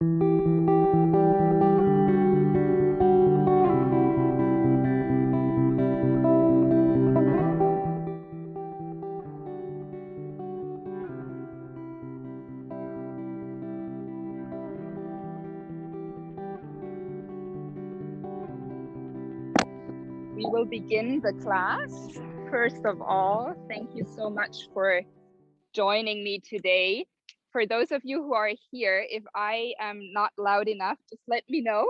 We will begin the class. First of all, thank you so much for joining me today. For those of you who are here, if I am not loud enough, just let me know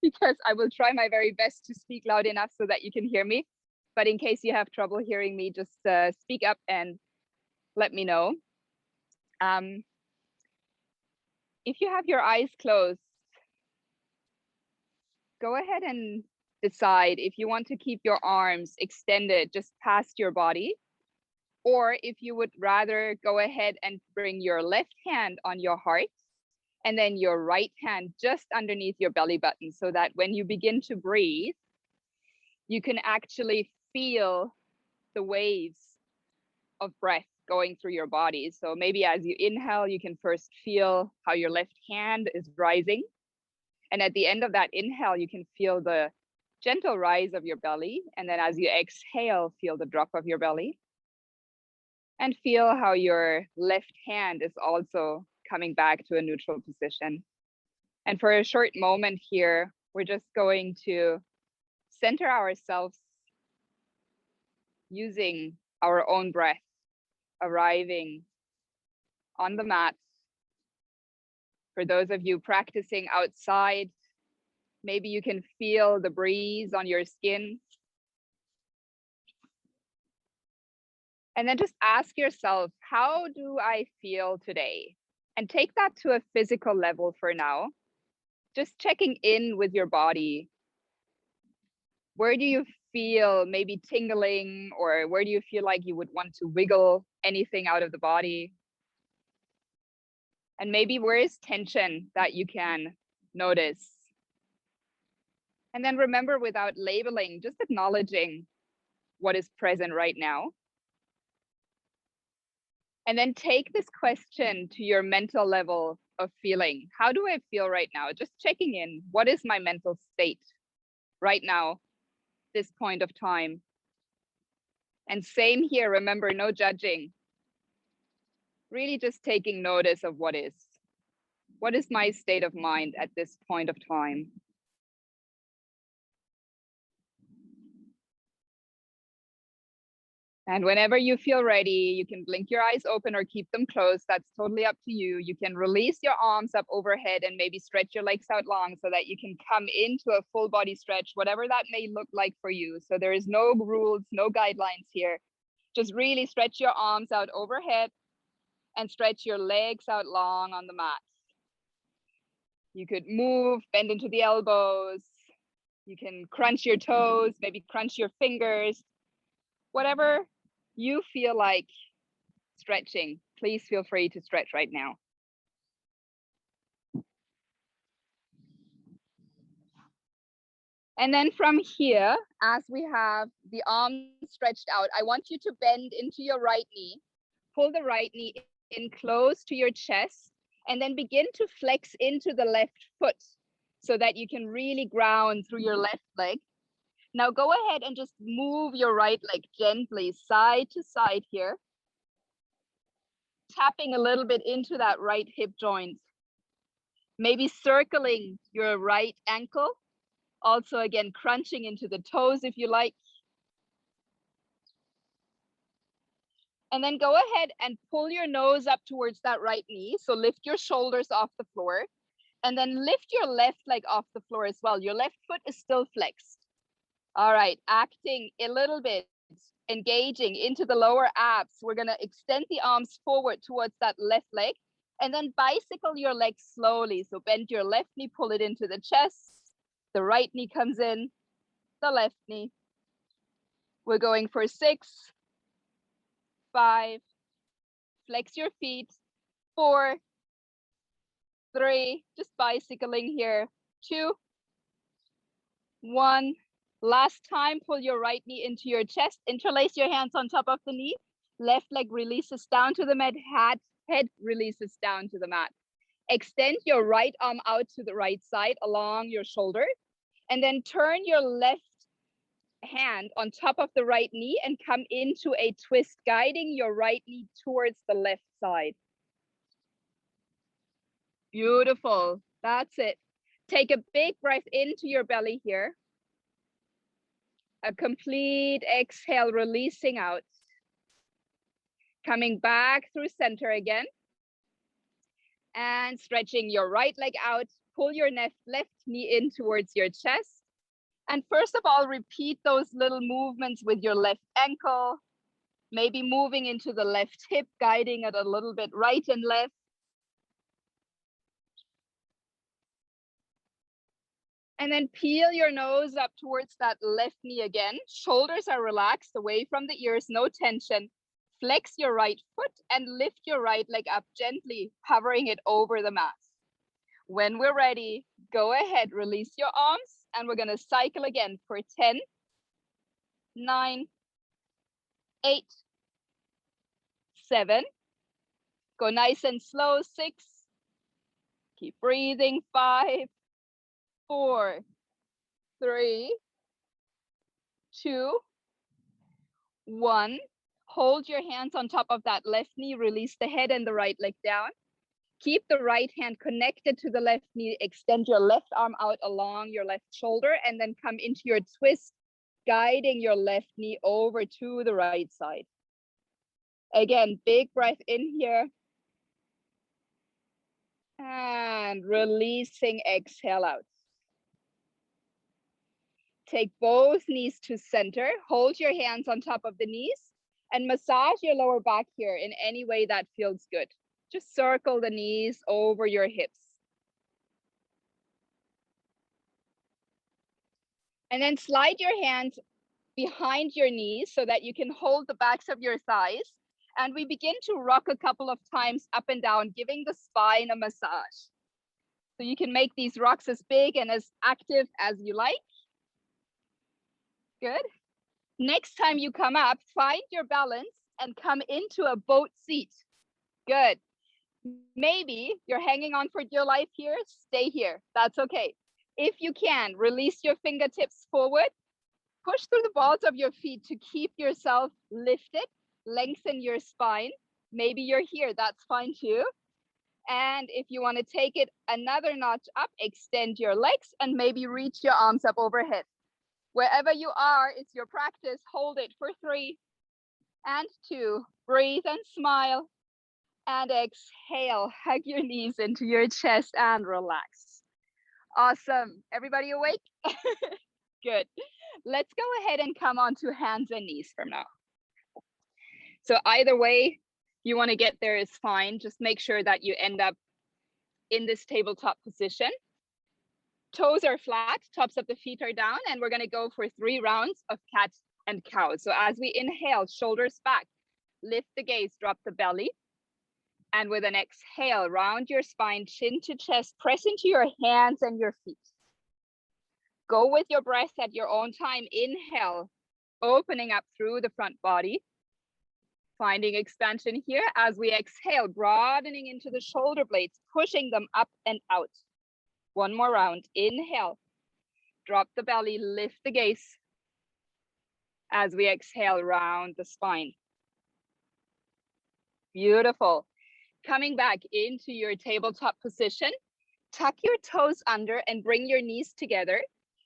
because I will try my very best to speak loud enough so that you can hear me. But in case you have trouble hearing me, just speak up and let me know. If you have your eyes closed, go ahead and decide if you want to keep your arms extended just past your body, or if you would rather go ahead and bring your left hand on your heart and then your right hand just underneath your belly button, so that when you begin to breathe, you can actually feel the waves of breath going through your body. So maybe as you inhale, you can first feel how your left hand is rising. And at the end of that inhale, you can feel the gentle rise of your belly. And then as you exhale, feel the drop of your belly. And feel how your left hand is also coming back to a neutral position. And for a short moment here, we're just going to center ourselves using our own breath, arriving on the mat. For those of you practicing outside, maybe you can feel the breeze on your skin. And then just ask yourself, how do I feel today? And take that to a physical level for now. Just checking in with your body. Where do you feel maybe tingling, or where do you feel like you would want to wiggle anything out of the body? And maybe where is tension that you can notice? And then remember, without labeling, just acknowledging what is present right now. And then take this question to your mental level of feeling. How do I feel right now? Just checking in. What is my mental state right now, this point of time? And same here, remember, no judging. Really just taking notice of what is. What is my state of mind at this point of time? And whenever you feel ready, you can blink your eyes open or keep them closed. That's totally up to you. You can release your arms up overhead and maybe stretch your legs out long so that you can come into a full body stretch, whatever that may look like for you. So there is no rules, no guidelines here. Just really stretch your arms out overhead and stretch your legs out long on the mat. You could move, bend into the elbows. You can crunch your toes, maybe crunch your fingers. Whatever you feel like stretching, please feel free to stretch right now. And then from here, as we have the arms stretched out, I want you to bend into your right knee, pull the right knee in close to your chest, and then begin to flex into the left foot so that you can really ground through your left leg. Now go ahead and just move your right leg gently side to side here, tapping a little bit into that right hip joint. Maybe circling your right ankle. Also, again, crunching into the toes if you like. And then go ahead and pull your nose up towards that right knee. So lift your shoulders off the floor. And then lift your left leg off the floor as well. Your left foot is still flexed. All right, acting a little bit, engaging into the lower abs. We're gonna extend the arms forward towards that left leg and then bicycle your legs slowly. So bend your left knee, pull it into the chest. The right knee comes in, the left knee. We're going for 6, 5, flex your feet, 4, 3, just bicycling here, 2, 1. Last time, pull your right knee into your chest, interlace your hands on top of the knee, left leg releases down to the mat, head releases down to the mat. Extend your right arm out to the right side along your shoulder, and then turn your left hand on top of the right knee and come into a twist, guiding your right knee towards the left side. Beautiful. That's it. Take a big breath into your belly here. A complete exhale, releasing out. Coming back through center again. And stretching your right leg out. Pull your left knee in towards your chest. And first of all, repeat those little movements with your left ankle. Maybe moving into the left hip, guiding it a little bit right and left. And then peel your nose up towards that left knee again. Shoulders are relaxed away from the ears, no tension. Flex your right foot and lift your right leg up gently, hovering it over the mat. When we're ready, go ahead, release your arms, and we're gonna cycle again for 10, 9, 8, 7. Go nice and slow, 6. Keep breathing, 5, 4, 3, 2, 1. Hold your hands on top of that left knee, release the head and the right leg down. Keep the right hand connected to the left knee, extend your left arm out along your left shoulder, and then come into your twist, guiding your left knee over to the right side. Again, big breath in here. And releasing, exhale out. Take both knees to center, hold your hands on top of the knees, and massage your lower back here in any way that feels good. Just circle the knees over your hips. And then slide your hands behind your knees so that you can hold the backs of your thighs. And we begin to rock a couple of times up and down, giving the spine a massage. So you can make these rocks as big and as active as you like. Good. Next time you come up, find your balance and come into a boat seat. Good. Maybe you're hanging on for dear life here, stay here. That's okay. If you can, release your fingertips forward. Push through the balls of your feet to keep yourself lifted. Lengthen your spine. Maybe you're here, that's fine too. And if you want to take it another notch up, extend your legs and maybe reach your arms up overhead. Wherever you are, it's your practice. Hold it for 3 and 2. Breathe and smile. And exhale, hug your knees into your chest and relax. Awesome. Everybody awake? Good. Let's go ahead and come on to hands and knees from now. So either way you want to get there is fine. Just make sure that you end up in this tabletop position. Toes are flat, tops of the feet are down, and we're going to go for 3 rounds of cat and cow. So as we inhale, shoulders back, lift the gaze, drop the belly. And with an exhale, round your spine, chin to chest, press into your hands and your feet. Go with your breath at your own time. Inhale, opening up through the front body. Finding expansion here. As we exhale, broadening into the shoulder blades, pushing them up and out. One more round. Inhale, drop the belly, lift the gaze. As we exhale, round the spine. Beautiful. Coming back into your tabletop position, tuck your toes under and bring your knees together,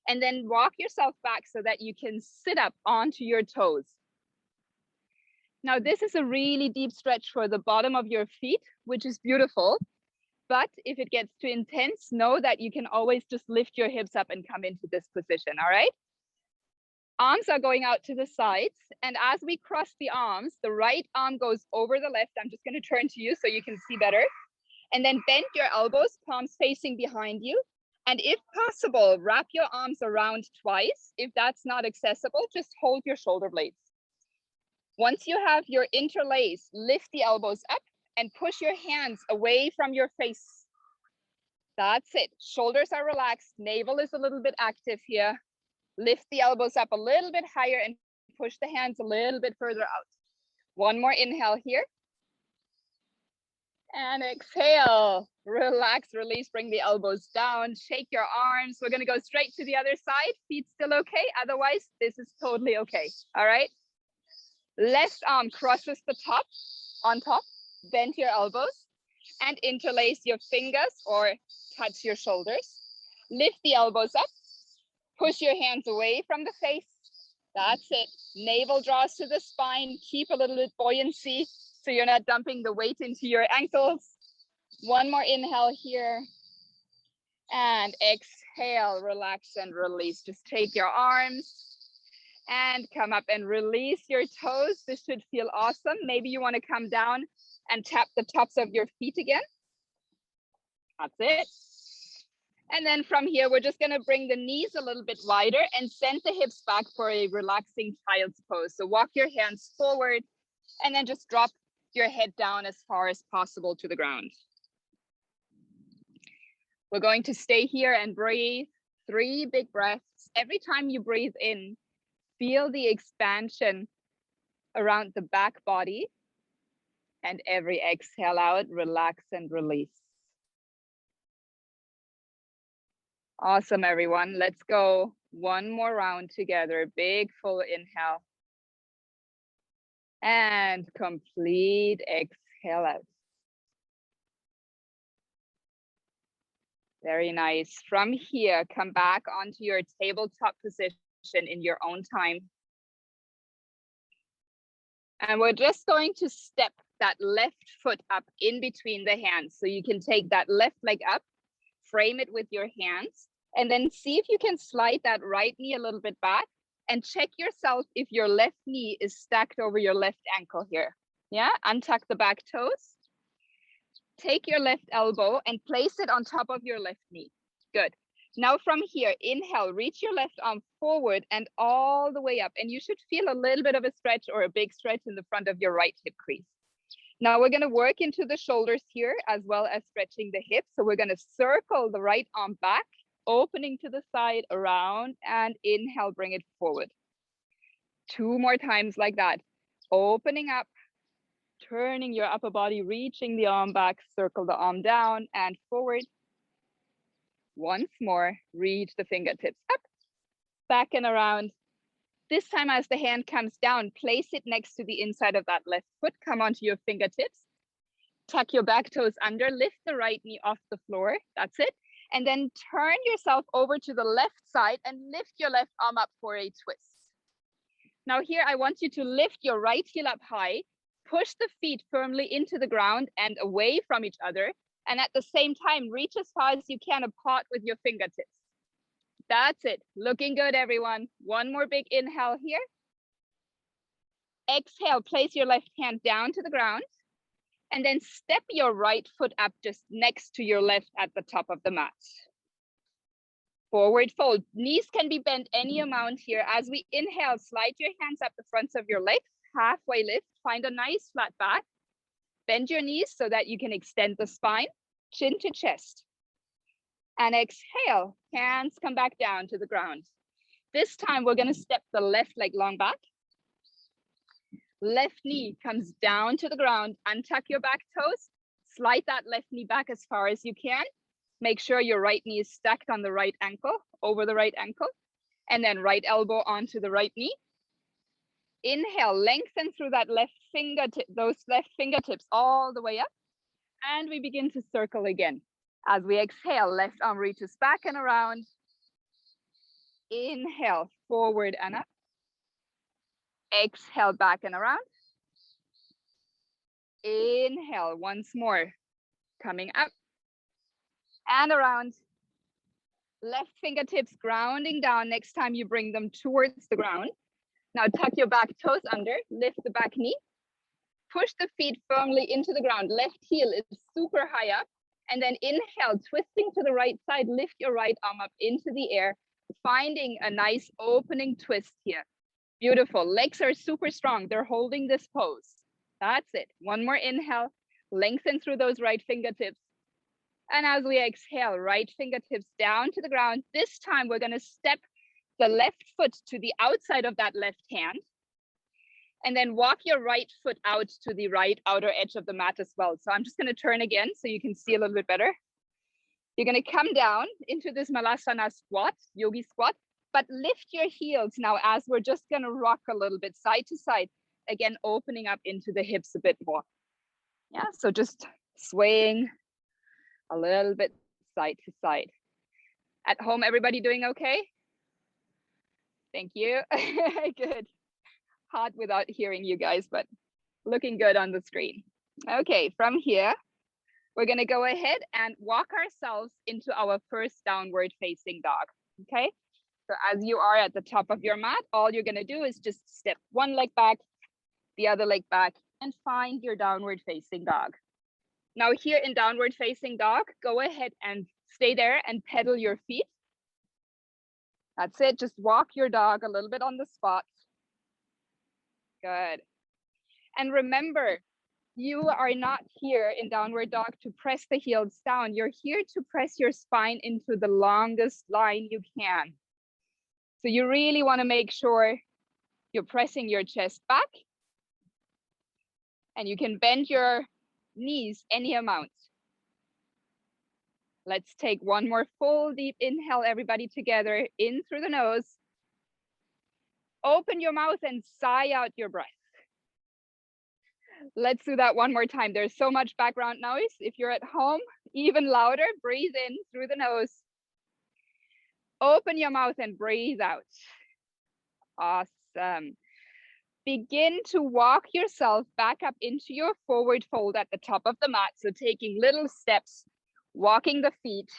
and then walk yourself back so that you can sit up onto your toes. Now, this is a really deep stretch for the bottom of your feet, which is beautiful. But if it gets too intense, know that you can always just lift your hips up and come into this position, all right? Arms are going out to the sides. And as we cross the arms, the right arm goes over the left. I'm just going to turn to you so you can see better. And then bend your elbows, palms facing behind you. And if possible, wrap your arms around twice. If that's not accessible, just hold your shoulder blades. Once you have your interlace, lift the elbows up and push your hands away from your face. That's it. Shoulders are relaxed. Navel is a little bit active here. Lift the elbows up a little bit higher and push the hands a little bit further out. One more inhale here. And exhale, relax, release, bring the elbows down, shake your arms. We're gonna go straight to the other side. Feet still okay? Otherwise, this is totally okay, all right? Left arm crosses the top, on top, bend your elbows and interlace your fingers or touch your shoulders. Lift the elbows up, push your hands away from the face. That's it. Navel draws to the spine. Keep a little bit buoyancy so you're not dumping the weight into your ankles. One more inhale here. And exhale, relax and release. Just take your arms and come up and release your toes. This should feel awesome. Maybe you want to come down and tap the tops of your feet again. That's it. And then from here, we're just going to bring the knees a little bit wider and send the hips back for a relaxing child's pose. So walk your hands forward and then just drop your head down as far as possible to the ground. We're going to stay here and breathe 3 big breaths. Every time you breathe in, feel the expansion around the back body. And every exhale out, relax and release. Awesome, everyone. Let's go one more round together. Big full inhale. And complete exhale out. Very nice. From here, come back onto your tabletop position in your own time. And we're just going to step that left foot up in between the hands. So you can take that left leg up, frame it with your hands, and then see if you can slide that right knee a little bit back and check yourself if your left knee is stacked over your left ankle here. Yeah, untuck the back toes. Take your left elbow and place it on top of your left knee. Good. Now from here, inhale, reach your left arm forward and all the way up. And you should feel a little bit of a stretch or a big stretch in the front of your right hip crease. Now we're going to work into the shoulders here as well as stretching the hips. So we're going to circle the right arm back, opening to the side, around, and inhale, bring it forward. 2 more times like that. Opening up, turning your upper body, reaching the arm back, circle the arm down and forward. Once more, reach the fingertips up, back and around. This time as the hand comes down, place it next to the inside of that left foot. Come onto your fingertips. Tuck your back toes under, lift the right knee off the floor. That's it. And then turn yourself over to the left side and lift your left arm up for a twist. Now here, I want you to lift your right heel up high, push the feet firmly into the ground and away from each other. And at the same time, reach as far as you can apart with your fingertips. That's it. Looking good, everyone. One more big inhale here. Exhale, place your left hand down to the ground. And then step your right foot up just next to your left at the top of the mat. Forward fold. Knees can be bent any amount here. As we inhale, slide your hands up the fronts of your legs. Halfway lift. Find a nice flat back. Bend your knees so that you can extend the spine, chin to chest. And exhale, hands come back down to the ground. This time we're going to step the left leg long back. Left knee comes down to the ground. Untuck your back toes. Slide that left knee back as far as you can. Make sure your right knee is stacked on the right ankle, over the right ankle. And then right elbow onto the right knee. Inhale, lengthen through that left fingertip, those left fingertips all the way up. And we begin to circle again. As we exhale, left arm reaches back and around. Inhale, forward and up. Exhale, back and around. Inhale, once more. Coming up and around. Left fingertips grounding down. Next time you bring them towards the ground. Now tuck your back toes under, lift the back knee. Push the feet firmly into the ground. Left heel is super high up. And then inhale, twisting to the right side, lift your right arm up into the air, finding a nice opening twist here. Beautiful. Legs are super strong. They're holding this pose. That's it. One more inhale, lengthen through those right fingertips. And as we exhale, right fingertips down to the ground. This time we're going to step the left foot to the outside of that left hand. And then walk your right foot out to the right outer edge of the mat as well. So I'm just going to turn again so you can see a little bit better. You're going to come down into this Malasana squat, yogi squat, but lift your heels now as we're just going to rock a little bit side to side. Again, opening up into the hips a bit more. Yeah, so just swaying a little bit side to side. At home, everybody doing okay? Thank you. Good. Hard without hearing you guys, but looking good on the screen. Okay, from here, we're going to go ahead and walk ourselves into our first downward facing dog. Okay, so as you are at the top of your mat, all you're going to do is just step one leg back, the other leg back, and find your downward facing dog. Now here in downward facing dog, go ahead and stay there and pedal your feet. That's it. Just walk your dog a little bit on the spot. Good. And remember, you are not here in downward dog to press the heels down. You're here to press your spine into the longest line you can. So you really want to make sure you're pressing your chest back. And you can bend your knees any amount. Let's take one more full deep inhale, everybody together, in through the nose. Open your mouth and sigh out your breath. Let's do that one more time. There's so much background noise. If you're at home, even louder, breathe in through the nose. Open your mouth and breathe out. Awesome. Begin to walk yourself back up into your forward fold at the top of the mat. So taking little steps, walking the feet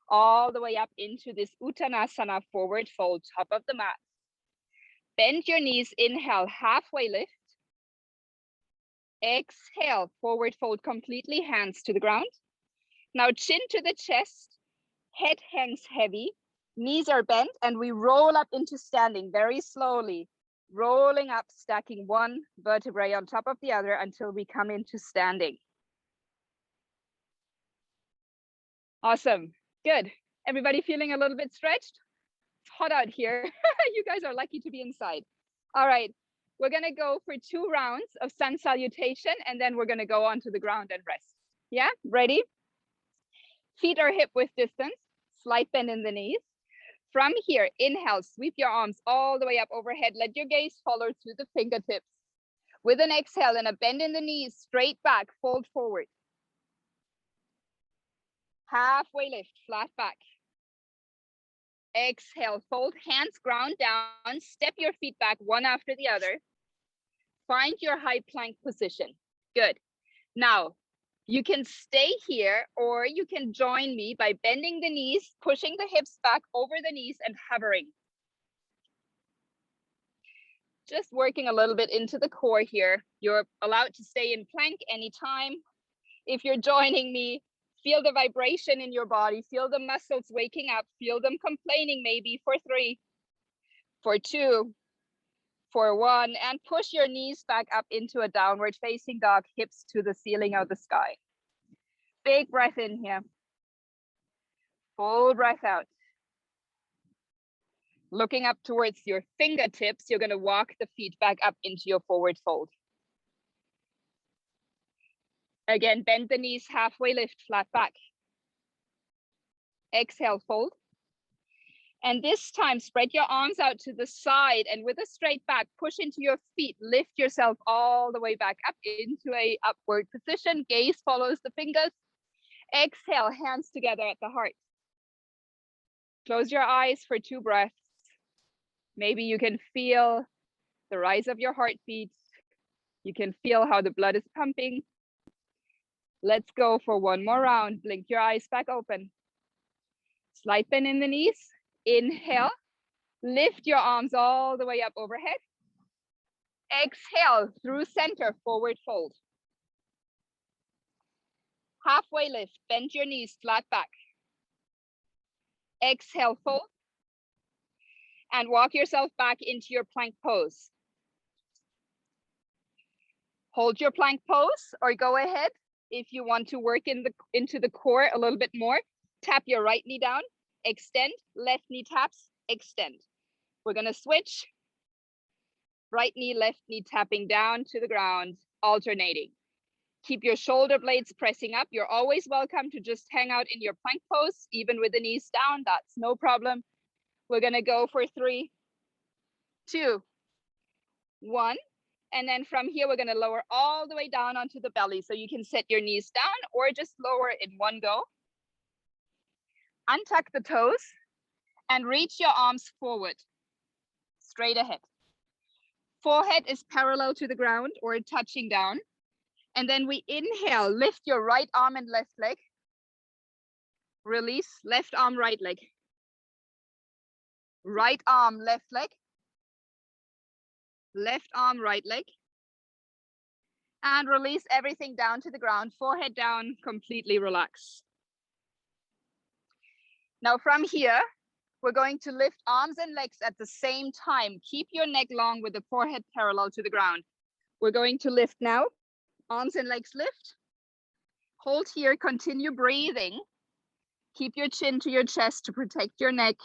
all the way up into this Uttanasana forward fold, top of the mat. Bend your knees, inhale, halfway lift. Exhale, forward fold completely, hands to the ground. Now chin to the chest, head hangs heavy, knees are bent, and we roll up into standing very slowly, rolling up, stacking one vertebrae on top of the other until we come into standing. Awesome, good. Everybody feeling a little bit stretched? It's hot out here. You guys are lucky to be inside. All right. We're going to go for 2 rounds of sun salutation, and then we're going to go onto the ground and rest. Yeah, ready? Feet are hip width distance, slight bend in the knees. From here, inhale, sweep your arms all the way up overhead. Let your gaze follow through the fingertips. With an exhale and a bend in the knees, straight back, fold forward. Halfway lift, flat back. Exhale, fold, hands ground down, step your feet back one after the other. Find your high plank position. Good. Now, you can stay here or you can join me by bending the knees, pushing the hips back over the knees and hovering. Just working a little bit into the core here. You're allowed to stay in plank anytime. If you're joining me, feel the vibration in your body, feel the muscles waking up, feel them complaining maybe for 3, for 2, for 1, and push your knees back up into a downward facing dog, hips to the ceiling of the sky. Big breath in here. Full breath out. Looking up towards your fingertips, you're going to walk the feet back up into your forward fold. Again, bend the knees, halfway lift, flat back. Exhale, fold. And this time, spread your arms out to the side and with a straight back, push into your feet, lift yourself all the way back up into a upward position. Gaze follows the fingers. Exhale, hands together at the heart. Close your eyes for 2 breaths. Maybe you can feel the rise of your heartbeat. You can feel how the blood is pumping. Let's go for 1 more round. Blink your eyes back open. Slight bend in the knees. Inhale. Lift your arms all the way up overhead. Exhale through center, forward fold. Halfway lift, bend your knees, flat back. Exhale, fold. And walk yourself back into your plank pose. Hold your plank pose or go ahead. If you want to work into the core a little bit more, tap your right knee down, extend, left knee taps, extend. We're gonna switch. Right knee, left knee tapping down to the ground, alternating. Keep your shoulder blades pressing up. You're always welcome to just hang out in your plank pose, even with the knees down. That's no problem. We're going to go for 3, 2, 1. And then from here, we're going to lower all the way down onto the belly. So you can set your knees down or just lower in one go. Untuck the toes and reach your arms forward, straight ahead. Forehead is parallel to the ground or touching down. And then we inhale, lift your right arm and left leg. Release, left arm, right leg. Right arm, left leg. Left arm, right leg. And release everything down to the ground, forehead down, completely relax. Now from here, we're going to lift arms and legs at the same time. Keep your neck long with the forehead parallel to the ground. We're going to lift now. Arms and legs lift. Hold here, continue breathing. Keep your chin to your chest to protect your neck.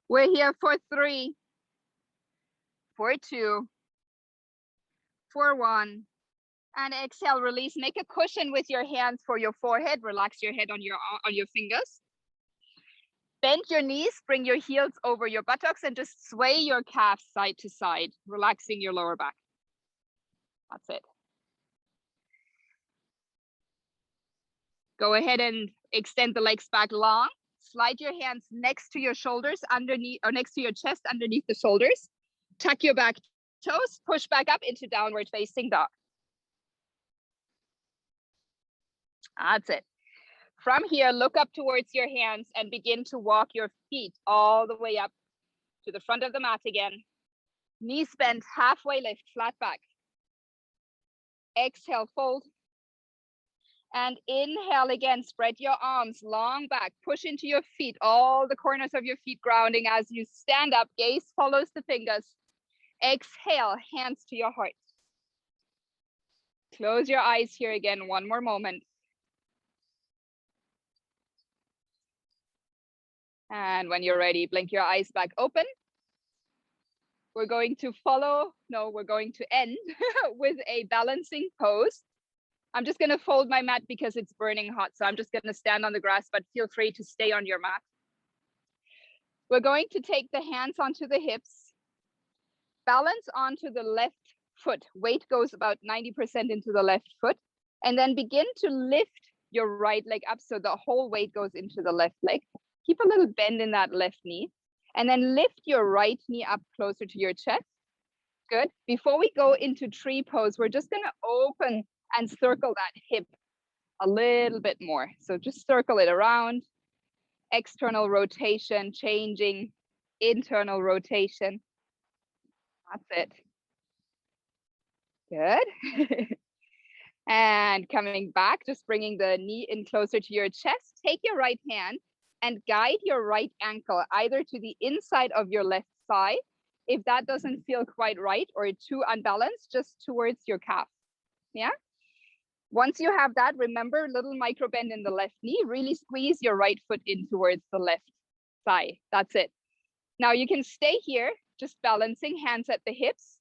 We're here for 3, for 2, for 1. And exhale, release. Make a cushion with your hands for your forehead. Relax your head on your fingers. Bend your knees, bring your heels over your buttocks and just sway your calves side to side, relaxing your lower back. That's it. Go ahead and extend the legs back long. Slide your hands next to your shoulders, underneath, or next to your chest, underneath the shoulders. Tuck your back toes, push back up into downward facing dog. That's it. From here, look up towards your hands and begin to walk your feet all the way up to the front of the mat again. Knees bent, halfway lift, flat back. Exhale, fold. And inhale again, spread your arms long back, push into your feet, all the corners of your feet grounding as you stand up, gaze follows the fingers. Exhale, hands to your heart. Close your eyes here again, one more moment. And when you're ready, blink your eyes back open. We're going to end with a balancing pose. I'm just going to fold my mat because it's burning hot. So I'm just going to stand on the grass, but feel free to stay on your mat. We're going to take the hands onto the hips, balance onto the left foot. Weight goes about 90% into the left foot. And then begin to lift your right leg up so the whole weight goes into the left leg. Keep a little bend in that left knee. And then lift your right knee up closer to your chest. Good. Before we go into tree pose, we're just going to open and circle that hip a little bit more. So just circle it around. External rotation, changing, internal rotation. That's it. Good. And coming back, just bringing the knee in closer to your chest. Take your right hand and guide your right ankle either to the inside of your left thigh. If that doesn't feel quite right or too unbalanced, just towards your calf. Yeah. Once you have that, remember, little micro bend in the left knee. Really squeeze your right foot in towards the left thigh. That's it. Now you can stay here, just balancing, hands at the hips.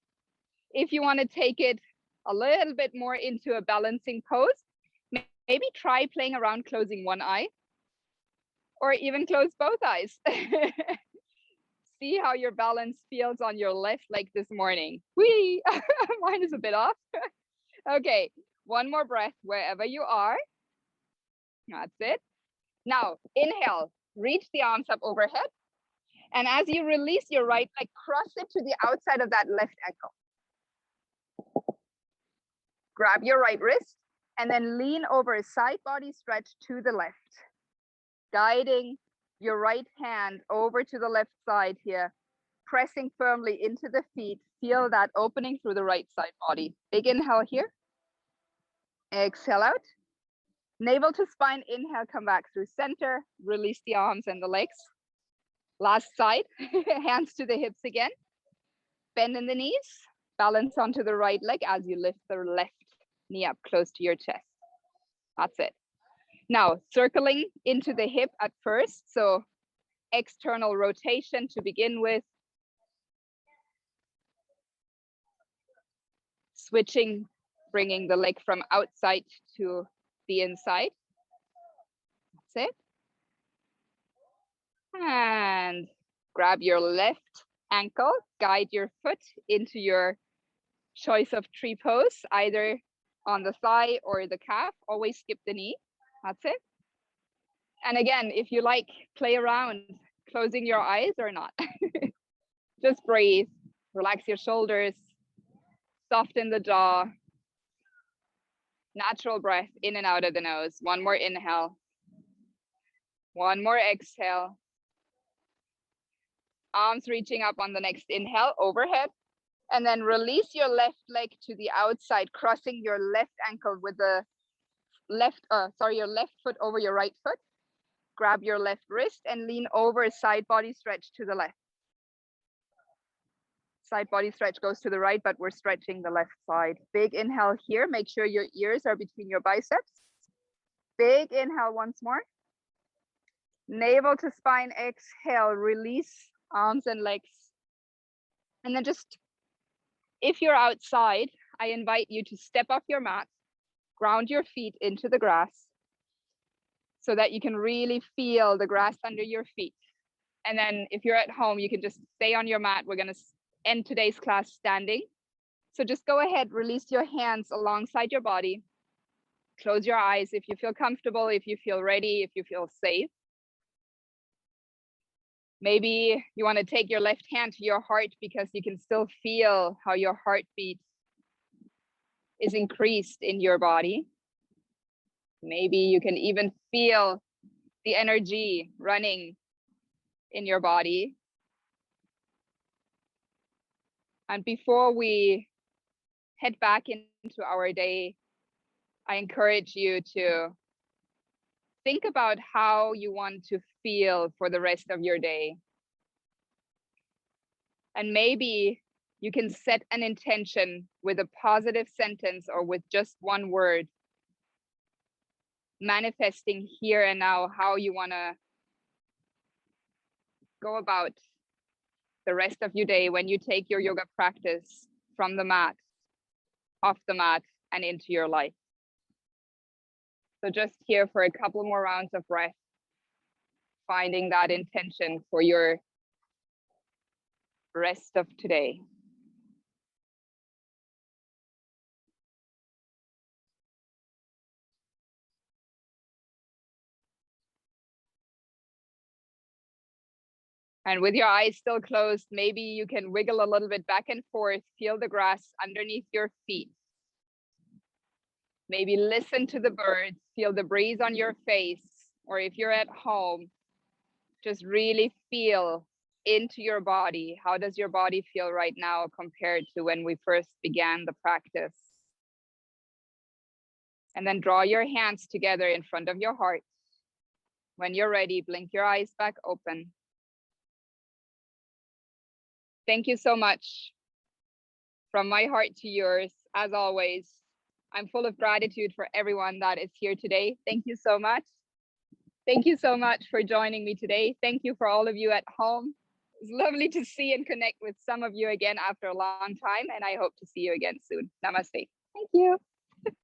If you want to take it a little bit more into a balancing pose, maybe try playing around closing one eye or even close both eyes. See how your balance feels on your left leg this morning. Whee! Mine is a bit off. Okay, one more breath wherever you are. That's it. Now, inhale, reach the arms up overhead. And as you release your right leg, cross it to the outside of that left ankle. Grab your right wrist and then lean over a side body stretch to the left. Guiding your right hand over to the left side here, pressing firmly into the feet. Feel that opening through the right side body. Big inhale here. Exhale out. Navel to spine, inhale, come back through center. Release the arms and the legs. Last side, hands to the hips again. Bend in the knees. Balance onto the right leg as you lift the left knee up close to your chest. That's it. Now, circling into the hip at first. So external rotation to begin with. switching, bringing the leg from outside to the inside. That's it. And grab your left ankle, guide your foot into your choice of tree pose, either on the thigh or the calf. Always skip the knee. That's it. And again, if you like, play around closing your eyes or not. Just breathe, relax your shoulders, soften the jaw. Natural breath in and out of the nose. One more inhale. One more exhale. Arms reaching up on the next inhale, overhead. And then release your left leg to the outside, crossing your left ankle with the your left foot over your right foot. Grab your left wrist and lean over, side body stretch to the left. Side body stretch goes to the right, but we're stretching the left side. Big inhale here. Make sure your ears are between your biceps. Big inhale once more. Navel to spine, exhale, release arms and legs. And then just, if you're outside, I invite you to step off your mat, ground your feet into the grass so that you can really feel the grass under your feet. And then if you're at home, you can just stay on your mat. We're going to end today's class standing. So just go ahead, release your hands alongside your body. Close your eyes if you feel comfortable, if you feel ready, if you feel safe. Maybe you want to take your left hand to your heart because you can still feel how your heartbeat is increased in your body. Maybe you can even feel the energy running in your body. And before we head back into our day, I encourage you to think about how you want to feel for the rest of your day. And maybe you can set an intention with a positive sentence or with just one word, manifesting here and now how you want to go about the rest of your day when you take your yoga practice from the mat, off the mat, and into your life. So just here for a couple more rounds of breath, finding that intention for your rest of today. And with your eyes still closed, maybe you can wiggle a little bit back and forth, feel the grass underneath your feet. Maybe listen to the birds, feel the breeze on your face, or if you're at home, just really feel into your body. How does your body feel right now compared to when we first began the practice? And then draw your hands together in front of your heart. When you're ready, blink your eyes back open. Thank you so much. From my heart to yours, as always, I'm full of gratitude for everyone that is here today. Thank you so much. Thank you so much for joining me today. Thank you for all of you at home. It's lovely to see and connect with some of you again after a long time, and I hope to see you again soon. Namaste. Thank you.